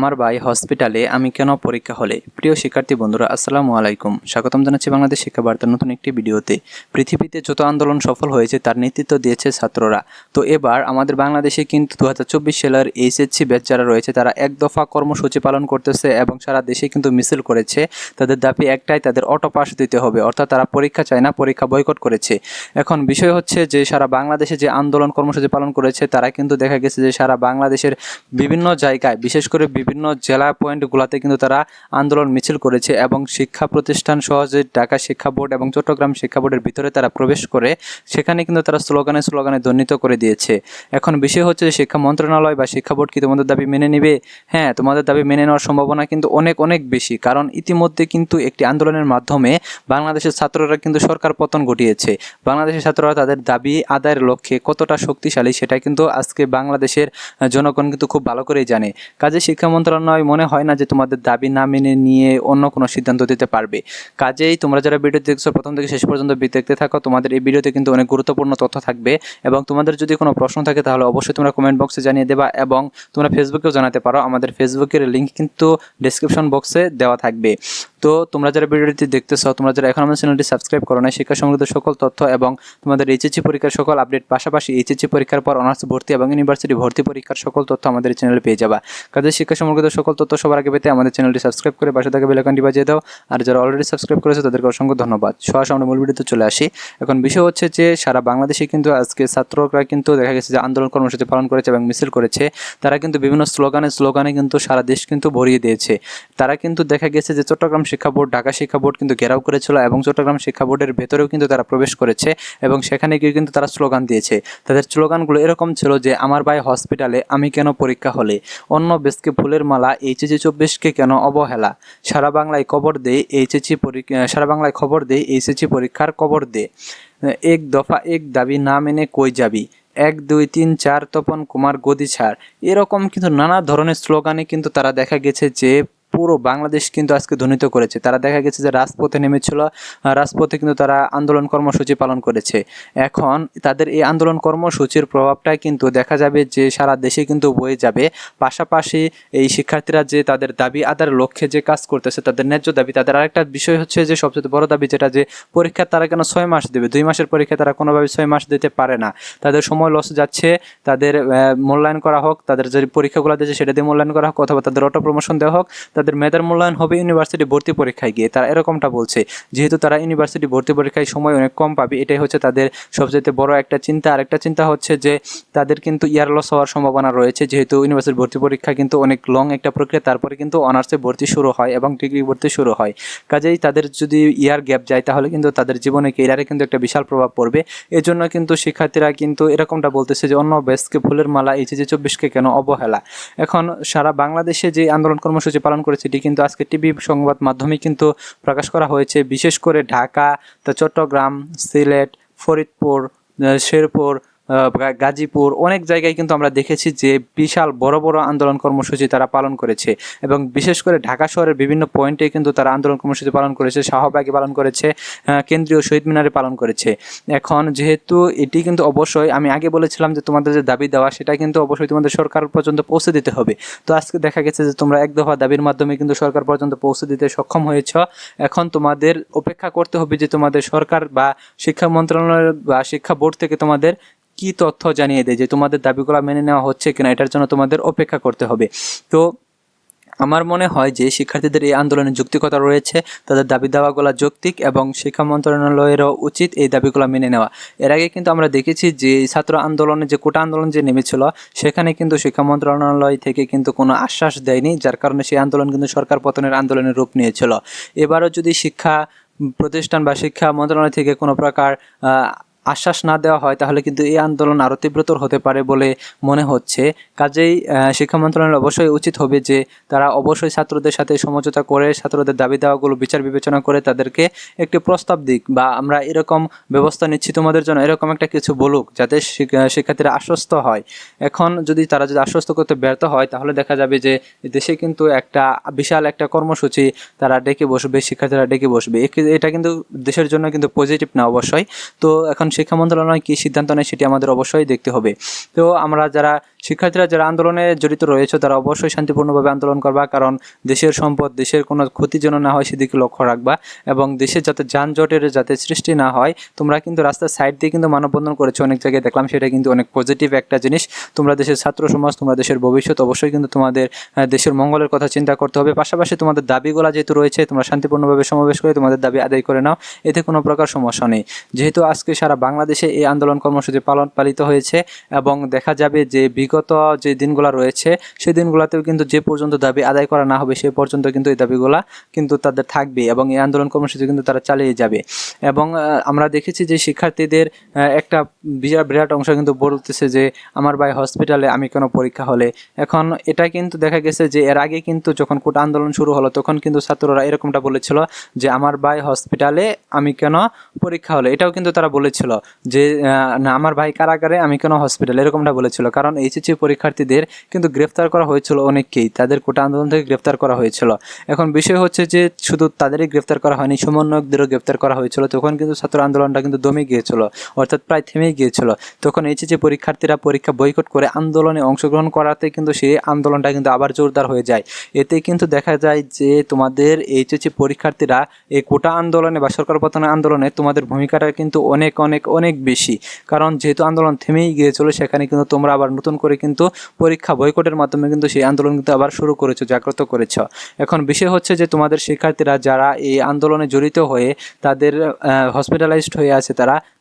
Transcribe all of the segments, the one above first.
আমার ভাই হসপিটালে, আমি কেন পরীক্ষা হলে। প্রিয় শিক্ষার্থী বন্ধুরা, আসসালামু আলাইকুম। স্বাগতম জানাচ্ছি বাংলাদেশ শিক্ষা বার্তার নতুন একটি ভিডিওতে। পৃথিবীতে যত আন্দোলন সফল হয়েছে তার নেতৃত্ব দিয়েছে ছাত্ররা। তো এবার আমাদের বাংলাদেশে কিন্তু 2024 সালের এইচএসসি ব্যাচ যারা রয়েছে তারা এক দফা কর্মসূচি পালন করতেছে এবং সারা দেশে কিন্তু মিছিল করেছে। তাদের দাবি একটাই, তাদের অটো পাস দিতে হবে, অর্থাৎ তারা পরীক্ষা চায় না, পরীক্ষা বয়কট করেছে। এখন বিষয় হচ্ছে যে সারা বাংলাদেশে যে আন্দোলন কর্মসূচি পালন করেছে তারা কিন্তু দেখা গেছে যে সারা বাংলাদেশের বিভিন্ন জায়গায়, বিশেষ করে বিভিন্ন জেলা পয়েন্টগুলোতে কিন্তু তারা আন্দোলন মিছিল করেছে এবং শিক্ষা প্রতিষ্ঠান সহ যে ঢাকা শিক্ষা বোর্ড এবং চট্টগ্রাম শিক্ষা বোর্ডের ভিতরে তারা প্রবেশ করে সেখানে কিন্তু তারা স্লোগানে ধ্বনিত করে দিয়েছে। এখন বিষয় হচ্ছে যে শিক্ষা মন্ত্রণালয় বা শিক্ষা বোর্ড কি তোমাদের দাবি মেনে নেবে? হ্যাঁ, তোমাদের দাবি মেনে নেওয়ার সম্ভাবনা কিন্তু অনেক বেশি, কারণ ইতিমধ্যে কিন্তু একটি আন্দোলনের মাধ্যমে বাংলাদেশের ছাত্ররা কিন্তু সরকার পতন ঘটিয়েছে। বাংলাদেশের ছাত্ররা তাদের দাবি আদায়ের লক্ষ্যে কতটা শক্তিশালী সেটা কিন্তু আজকে বাংলাদেশের জনগণ কিন্তু খুব ভালো করেই জানে। কাজে শিক্ষা মন্ত্রণালয় মনে হয় না যে তোমাদের দাবি না মেনে নিয়ে অন্য কোনো সিদ্ধান্ত দিতে পারবে। কাজেই তোমরা যারা ভিডিও দেখছো প্রথম থেকে শেষ পর্যন্ত দেখতে থাকো, তোমাদের এই ভিডিওতে কিন্তু অনেক গুরুত্বপূর্ণ তথ্য থাকবে এবং তোমাদের যদি কোনো প্রশ্ন থাকে তাহলে অবশ্যই তোমরা কমেন্ট বক্সে জানিয়ে দেবা এবং তোমরা ফেসবুকেও জানাতে পারো। আমাদের ফেসবুকের লিঙ্ক কিন্তু ডেসক্রিপশন বক্সে দেওয়া থাকবে। তো তোমরা যারা ভিডিওটি দেখতেছো, তোমরা যারা এখন আমাদের চ্যানেলটি সাবস্ক্রাইব করো না, শিক্ষা সংক্রান্ত সকল তথ্য এবং তোমাদের এইচএসসি পরীক্ষার সকল আপডেট, পাশাপাশি এইচএসসি পরীক্ষার পর অনার্স ভর্তি এবং ইউনিভার্সিটি ভর্তি পরীক্ষার সকল তথ্য আমাদের চ্যানেলে পেয়ে যাবা। কাজে শিক্ষা সংক্রান্ত সকল তথ্য সবার আগে পেতে আমাদের চ্যানেলটি সাবস্ক্রাইব করে পাশে থাকা বেল আইকনটি বাজিয়ে দাও। আর যারা অলরেডি সাবস্ক্রাইব করেছে তাদেরকে অসংখ্য ধন্যবাদ। সরাসরি আমরা মূল ভিডিওতে চলে আসি। এখন বিষয় হচ্ছে যে সারা বাংলাদেশে কিন্তু আজকে ছাত্ররা কিন্তু দেখা গেছে যে আন্দোলন কর্মসূচি পালন করেছে এবং মিছিল করেছে। তারা কিন্তু বিভিন্ন স্লোগানে কিন্তু সারা দেশ কিন্তু ভরিয়ে দিয়েছে। তারা কিন্তু দেখা গেছে যে চট্টগ্রাম শিক্ষা বোর্ড, ঢাকা শিক্ষা বোর্ড কিন্তু ঘেরাও করেছিল এবং চট্টগ্রাম শিক্ষা বোর্ডের ভেতরেও কিন্তু তারা প্রবেশ করেছে এবং সেখানে গিয়ে কিন্তু তারা স্লোগান দিয়েছে। তাদের স্লোগানগুলো এরকম ছিল যে আমার ভাই হসপিটালে, আমি কেন পরীক্ষা হলে, অন্য বেশকে ফুলের মালা, এইচএসসি 24কে কেন অবহেলা, সারা বাংলায় খবর দে এইচএসসি পরীক্ষার খবর দে, এক দফা এক দাবি না মেনে কই যাবি, 1 2 3 4 তপন কুমার গদি ছাড়। এরকম কিন্তু নানা ধরনের স্লোগানে কিন্তু তারা দেখা গেছে যে পুরো বাংলাদেশ কিন্তু আজকে ধ্বনিত করেছে। তারা দেখা গেছে যে রাজপথে নেমেছিল, রাজপথে কিন্তু তারা আন্দোলন কর্মসূচি পালন করেছে। এখন তাদের এই আন্দোলন কর্মসূচির প্রভাবটা কিন্তু দেখা যাবে যে সারা দেশে কিন্তু বয়ে যাবে। পাশাপাশি এই শিক্ষার্থীরা যে তাদের দাবি আদায়ের লক্ষ্যে যে কাজ করতেছে, তাদের ন্যায্য দাবি, তাদের আরেকটা বিষয় হচ্ছে যে সবচেয়ে বড় দাবি যেটা, যে পরীক্ষা তারা কেন 6 মাস দেবে, 2 মাসের পরীক্ষা তারা কোনোভাবে 6 মাস দিতে পারে না। তাদের সময় লস যাচ্ছে, তাদের মূল্যায়ন করা হোক, তাদের যে পরীক্ষাগুলো দিয়েছে সেটা দিয়ে মূল্যায়ন করা হোক, অথবা তাদের অটো প্রমোশন দেওয়া হোক, তাদের মেধার মূল্যায়ন হবে ইউনিভার্সিটি ভর্তি পরীক্ষায় গিয়ে। তারা এরকমটা বলছে, যেহেতু তারা ইউনিভার্সিটি ভর্তি পরীক্ষায় সময় অনেক কম পাবে, এটাই হচ্ছে তাদের সবচেয়ে বড় একটা চিন্তা। আরেকটা চিন্তা হচ্ছে যে তাদের কিন্তু ইয়ার লস হওয়ার সম্ভাবনা রয়েছে, যেহেতু ইউনিভার্সিটি ভর্তি পরীক্ষা কিন্তু অনেক লং একটা প্রক্রিয়া, তারপরে কিন্তু অনার্সে ভর্তি শুরু হয় এবং ডিগ্রি ভর্তি শুরু হয়। কাজেই তাদের যদি ইয়ার গ্যাপ যায় তাহলে কিন্তু তাদের জীবনে কেরিয়ারে কিন্তু একটা বিশাল প্রভাব পড়বে। এজন্য কিন্তু শিক্ষার্থীরা কিন্তু এরকমটা বলতেছে যে অন্য বেশকে ফুলের মালা, এইচএসসি 24কে কেন অবহেলা। এখন সারা বাংলাদেশে যে আন্দোলন কর্মসূচি পালন করেছে এটি কিন্তু আজকে টিভি সংবাদ মাধ্যমে কিন্তু প্রকাশ করা হয়েছে। বিশেষ করে ঢাকা, চট্টগ্রাম, সিলেট, ফরিদপুর, শেরপুর, গাজীপুর, অনেক জায়গায় কিন্তু আমরা দেখেছি যে বিশাল বড় আন্দোলন কর্মসূচি তারা পালন করেছে এবং বিশেষ করে ঢাকা শহরের বিভিন্ন পয়েন্টে কিন্তু তারা আন্দোলন কর্মসূচি পালন করেছে, শাহবাগে পালন করেছে, কেন্দ্রীয় শহীদ মিনারে পালন করেছে। এখন যেহেতু এটি কিন্তু অবশ্যই, আমি আগে বলেছিলাম যে তোমাদের যে দাবি দেওয়া সেটা কিন্তু অবশ্যই তোমাদের সরকার পর্যন্ত পৌঁছে দিতে হবে। তো আজকে দেখা গেছে যে তোমরা এক দফা দাবির মাধ্যমে কিন্তু সরকার পর্যন্ত পৌঁছে দিতে সক্ষম হয়েছ। এখন তোমাদের অপেক্ষা করতে হবে যে তোমাদের সরকার বা শিক্ষা মন্ত্রণালয় বা শিক্ষা বোর্ড থেকে তোমাদের কি তথ্য জানিয়ে দেয় যে তোমাদের দাবিগুলো মেনে নেওয়া হচ্ছে কিনা, এটার জন্য তোমাদের অপেক্ষা করতে হবে। তো আমার মনে হয় যে শিক্ষার্থীদের এই আন্দোলনের যৌক্তিকতা রয়েছে, তাদের দাবি দাওয়াগুলো যৌক্তিক এবং শিক্ষা মন্ত্রণালয়েরও উচিত এই দাবিগুলো মেনে নেওয়া। এর আগে কিন্তু আমরা দেখেছি যে ছাত্র আন্দোলনে যে কোটা আন্দোলন যে নেমেছিল সেখানে কিন্তু শিক্ষা মন্ত্রণালয় থেকে কিন্তু কোনো আশ্বাস দেয়নি, যার কারণে সেই আন্দোলন কিন্তু সরকার পতনের আন্দোলনের রূপ নিয়েছিল। এবারও যদি শিক্ষা প্রতিষ্ঠান বা শিক্ষা মন্ত্রণালয় থেকে কোনো প্রকার আশ্বাস না দেওয়া হয় তাহলে কিন্তু এই আন্দোলন আরও তীব্রতর হতে পারে বলে মনে হচ্ছে। কাজেই শিক্ষা মন্ত্রণালয়ের অবশ্যই উচিত হবে যে তারা অবশ্যই ছাত্রদের সাথে সমঝোতা করে ছাত্রদের দাবি দেওয়াগুলো বিচার বিবেচনা করে তাদেরকে একটি প্রস্তাব দিক, বা আমরা এরকম ব্যবস্থা নিচ্ছি তোমাদের জন্য, এরকম একটা কিছু বলুক যাতে শিক্ষার্থীরা আশ্বস্ত হয়। এখন যদি তারা আশ্বস্ত করতে ব্যর্থ হয় তাহলে দেখা যাবে যে দেশে কিন্তু একটা বিশাল একটা কর্মসূচি তারা ডেকে বসবে, শিক্ষার্থীরা ডেকে বসবে। এটা কিন্তু দেশের জন্য কিন্তু পজিটিভ না অবশ্যই। তো এখন শিক্ষা মন্ত্রণালয় কী সিদ্ধান্ত নেয় সেটি আমাদের অবশ্যই দেখতে হবে। তো আমরা যারা শিক্ষার্থীরা যারা আন্দোলনে জড়িত রয়েছে তারা অবশ্যই শান্তিপূর্ণভাবে আন্দোলন করবা, কারণ দেশের সম্পদ, দেশের কোনো ক্ষতি যেন না হয় সেদিকে লক্ষ্য রাখবা, এবং দেশে যাতে যানজটের যাতে সৃষ্টি না হয়। তোমরা কিন্তু রাস্তার সাইড দিয়ে কিন্তু মানববন্ধন করেছো, অনেক জায়গায় দেখলাম, সেটা কিন্তু অনেক পজিটিভ একটা জিনিস। তোমরা দেশের ছাত্র সমাজ, তোমরা দেশের ভবিষ্যৎ, অবশ্যই কিন্তু তোমাদের দেশের মঙ্গলের কথা চিন্তা করতে হবে। পাশাপাশি তোমাদের দাবিগুলো যেহেতু রয়েছে, তোমরা শান্তিপূর্ণভাবে সমাবেশ করে তোমাদের দাবি আদায় করে নাও, এতে কোনো প্রকার সমস্যা নেই। যেহেতু আজকে সারা বাংলাদেশে এই আন্দোলন কর্মসূচি পালিত হয়েছে, এবং দেখা যাবে যে বিগত যে দিনগুলো রয়েছে সেই দিনগুলোতেও কিন্তু যে পর্যন্ত দাবি আদায় করা না হবে সে পর্যন্ত কিন্তু এই দাবিগুলা কিন্তু তাদের থাকবে, এবং এই আন্দোলন কর্মসূচি কিন্তু তারা চালিয়ে যাবে। এবং আমরা দেখেছি যে শিক্ষার্থীদের একটা বিরাট অংশ কিন্তু বলতেছে যে আমার ভাই হসপিটালে, আমি কেন পরীক্ষা হলে। এখন এটা কিন্তু দেখা গেছে যে এর আগে কিন্তু যখন কোটা আন্দোলন শুরু হলো তখন কিন্তু ছাত্ররা এরকমটা বলেছিল যে আমার ভাই হসপিটালে, আমি কেন পরীক্ষা হলে। এটাও কিন্তু তারা বলেছিল যে না, আমার ভাই কারাগারে, আমি কেন হসপিটালে, এরকমটা বলেছিল। কারণ এইচএসসি পরীক্ষার্থীদের কিন্তু গ্রেফতার করা হয়েছিল অনেককেই, তাদের কোটা আন্দোলন থেকে গ্রেফতার করা হয়েছিল। এখন বিষয় হচ্ছে যে শুধু তাদেরই গ্রেফতার করা হয়নি, সমন্বয়কদেরও গ্রেফতার করা হয়েছিল। তখন কিন্তু ছাত্র আন্দোলনটা কিন্তু দমে গিয়েছিল, অর্থাৎ প্রায় থেমে গিয়েছিল। তখন এইচএসসি পরীক্ষার্থীরা পরীক্ষা বয়কট করে আন্দোলনে অংশগ্রহণ করাতে কিন্তু সেই আন্দোলনটা কিন্তু আবার জোরদার হয়ে যায়। এতে কিন্তু দেখা যায় যে তোমাদের এইচএসসি পরীক্ষার্থীরা এই কোটা আন্দোলনে বা সরকার পতনের আন্দোলনে তোমাদের ভূমিকাটা কিন্তু অনেক অনেক অনেক বেশি। কারণ যেহেতু আন্দোলন থেমেই গিয়েছিল, সেখানে কিন্তু তোমরা আবার নতুন করে কিন্তু পরীক্ষা বয়কটের মাধ্যমে কিন্তু সেই আন্দোলন কিন্তু আবার শুরু করেছো, জাগ্রত করেছো। এখন বিষয় হচ্ছে যে তোমাদের শিক্ষার্থীরা যারা এই আন্দোলনে জড়িত হয়ে তাদের হসপিটালাইজড হয়ে আছে,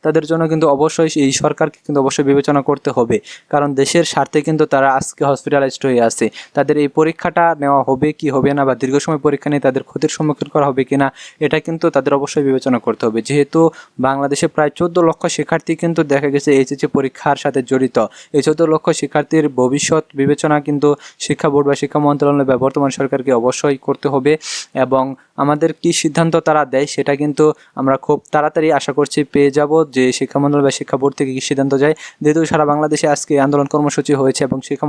তাদের জন্য কিন্তু অবশ্যই এই সরকারকে কিন্তু অবশ্যই বিবেচনা করতে হবে, কারণ দেশের স্বার্থে কিন্তু তারা আজকে হসপিটালাইজড হয়ে আছে। তাদের এই পরীক্ষাটা নেওয়া হবে কি হবে না, বা দীর্ঘ সময় পরীক্ষা নিয়ে তাদের ক্ষতির সম্মুখীন করা হবে কিনা, এটা কিন্তু তাদের অবশ্যই বিবেচনা করতে হবে। যেহেতু বাংলাদেশে প্রায় 14 লক্ষ শিক্ষার্থী কিন্তু দেখা গেছে এইচএসসি পরীক্ষার সাথে জড়িত। এই 14 লক্ষ শিক্ষার্থীর ভবিষ্যৎ বিবেচনা কিন্তু শিক্ষা বোর্ড বা শিক্ষা মন্ত্রণালয় বা বর্তমান সরকারকে অবশ্যই করতে হবে, এবং আমাদের কি সিদ্ধান্ত তারা দেয় সেটা কিন্তু আমরা খুব তাড়াতাড়ি আশা করছি পেয়ে যাব, যে শিক্ষা মন্ত্রণালয় বা শিক্ষা বোর্ড থেকে কী সিদ্ধান্ত যায়। যেহেতু সারা বাংলাদেশে আজকে আন্দোলন কর্মসূচি হয়েছে, এবং শিক্ষা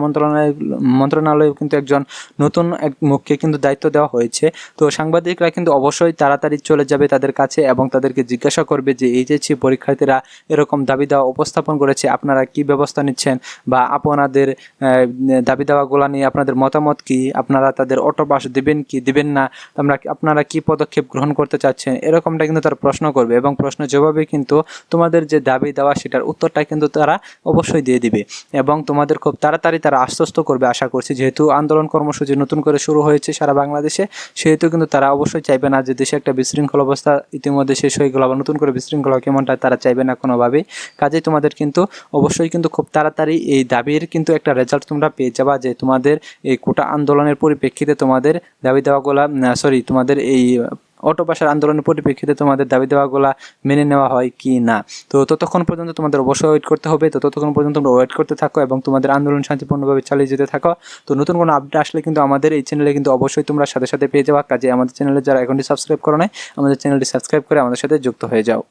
মন্ত্রণালয়ে কিন্তু একজন নতুন এক মুখকে কিন্তু দায়িত্ব দেওয়া হয়েছে। তো সাংবাদিকরা কিন্তু অবশ্যই তাড়াতাড়ি চলে যাবে তাদের কাছে, এবং তাদেরকে জিজ্ঞাসা করবে যে এইচএসসি পরীক্ষার্থীরা এরকম দাবি দেওয়া উপস্থাপন করেছে, আপনারা কি ব্যবস্থা নিচ্ছেন, বা আপনাদের দাবি দেওয়াগুলো নিয়ে আপনাদের মতামত কি, আপনারা তাদের অটো পাস দিবেন কি দিবেন না, আপনারা কি পদক্ষেপ গ্রহণ করতে চাচ্ছেন, এরকমটা কিন্তু তারা প্রশ্ন করবে। এবং প্রশ্নের জবাবে কিন্তু তোমাদের যে দাবি দেওয়া সেটার উত্তরটা কিন্তু তারা অবশ্যই দিয়ে দিবে, এবং তোমাদের খুব তাড়াতাড়ি তারা আশ্বস্ত করবে আশা করছি। যেহেতু আন্দোলন কর্মসূচি নতুন করে শুরু হয়েছে সারা বাংলাদেশে, সেহেতু কিন্তু তারা অবশ্যই চাইবে না যে দেশে একটা বিশৃঙ্খল অবস্থা ইতিমধ্যে শেষ হয়ে গেল, আবার নতুন করে বিশৃঙ্খল কেমনটা তারা চাইবে না কোনোভাবেই। কাজেই তোমাদের কিন্তু অবশ্যই কিন্তু খুব তাড়াতাড়ি এই দাবির কিন্তু একটা রেজাল্ট তোমরা পেয়ে যাবা, যে তোমাদের এই কোটা আন্দোলনের পরিপ্রেক্ষিতে তোমাদের দাবি দেওয়াগুলা তোমাদের এই অটো পাসের আন্দোলনের পরিপ্রেক্ষিতে তোমাদের দাবি দেওয়াগুলা মেনে নেওয়া হয় কি না। তো ততক্ষণ পর্যন্ত তোমাদের অবশ্যই ওয়েট করতে হবে। তো ততক্ষণ পর্যন্ত তোমরা ওয়েট করতে থাকো, এবং তোমাদের আন্দোলন শান্তিপূর্ণভাবে চালিয়ে যেতে থাকো। তো নতুন কোনো আপডেট আসলে কিন্তু আমাদের এই চ্যানেলে কিন্তু অবশ্যই তোমরা সাথে সাথে পেয়ে যাওয়া। কাজে আমাদের চ্যানেলে যারা এখনই সাবস্ক্রাইব করো নাই, আমাদের চ্যানেলটি সাবস্ক্রাইব করে আমাদের সাথে যুক্ত হয়ে যাও।